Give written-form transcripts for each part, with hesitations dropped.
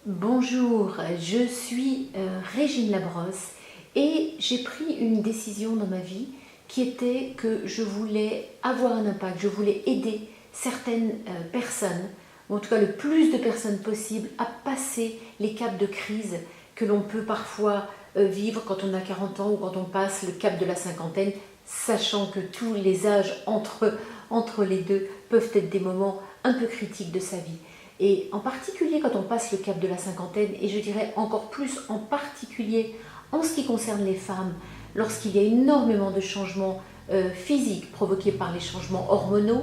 Bonjour, je suis Régine Labrosse et j'ai pris une décision dans ma vie qui était que je voulais avoir un impact, je voulais aider certaines personnes, ou en tout cas le plus de personnes possible, à passer les caps de crise que l'on peut parfois vivre quand on a 40 ans ou quand on passe le cap de la cinquantaine, sachant que tous les âges entre les deux peuvent être des moments un peu critiques de sa vie. Et en particulier quand on passe le cap de la cinquantaine, et je dirais encore plus en particulier en ce qui concerne les femmes, lorsqu'il y a énormément de changements physiques provoqués par les changements hormonaux,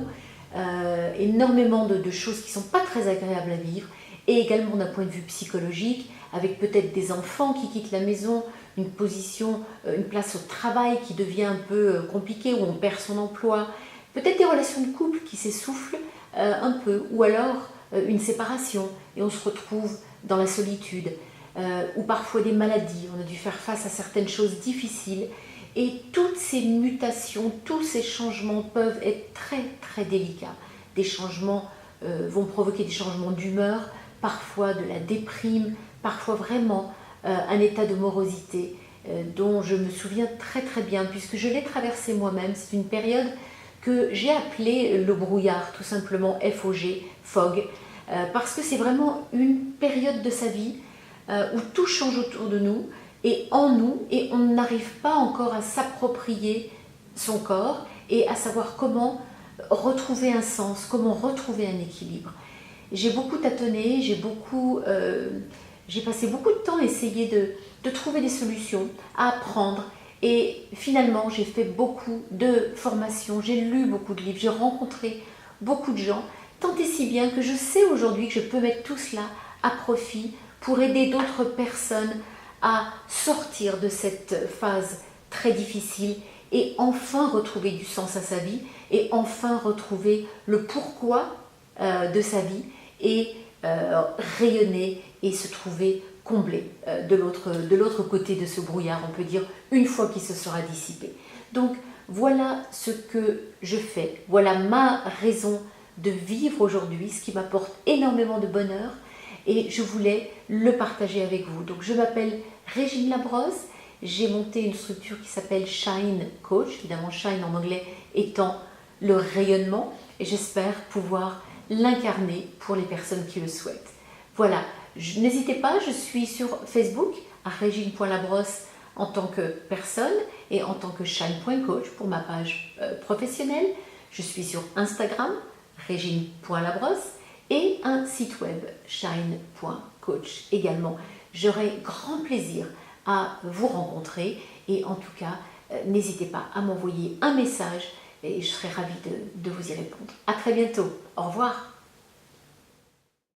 énormément de choses qui ne sont pas très agréables à vivre, et également d'un point de vue psychologique, avec peut-être des enfants qui quittent la maison, une position, une place au travail qui devient un peu compliquée, où on perd son emploi, peut-être des relations de couple qui s'essoufflent un peu, ou alors une séparation et on se retrouve dans la solitude, ou parfois des maladies, on a dû faire face à certaines choses difficiles et toutes ces mutations, tous ces changements peuvent être très très délicats. Des changements vont provoquer des changements d'humeur, parfois de la déprime, parfois vraiment un état de morosité dont je me souviens très très bien puisque je l'ai traversé moi-même. C'est une période que j'ai appelée le brouillard, tout simplement FOG, fog, parce que c'est vraiment une période de sa vie où tout change autour de nous et en nous, et on n'arrive pas encore à s'approprier son corps et à savoir comment retrouver un sens, comment retrouver un équilibre. J'ai beaucoup tâtonné, j'ai passé beaucoup de temps à essayer de trouver des solutions, à apprendre. Et finalement, j'ai fait beaucoup de formations, j'ai lu beaucoup de livres, j'ai rencontré beaucoup de gens, tant et si bien que je sais aujourd'hui que je peux mettre tout cela à profit pour aider d'autres personnes à sortir de cette phase très difficile et enfin retrouver du sens à sa vie et enfin retrouver le pourquoi de sa vie et rayonner et se trouver comblé de l'autre côté de ce brouillard, on peut dire, une fois qu'il se sera dissipé. Donc voilà ce que je fais, voilà ma raison de vivre aujourd'hui, ce qui m'apporte énormément de bonheur et je voulais le partager avec vous. Donc je m'appelle Régine Labrosse, j'ai monté une structure qui s'appelle Shine Coach, évidemment Shine en anglais étant le rayonnement, et j'espère pouvoir l'incarner pour les personnes qui le souhaitent. Voilà, n'hésitez pas, je suis sur Facebook à régine.labrosse en tant que personne et en tant que shine.coach pour ma page professionnelle. Je suis sur Instagram, régine.labrosse, et un site web, shine.coach également. J'aurai grand plaisir à vous rencontrer et en tout cas, n'hésitez pas à m'envoyer un message et je serai ravie de vous y répondre. À très bientôt. Au revoir.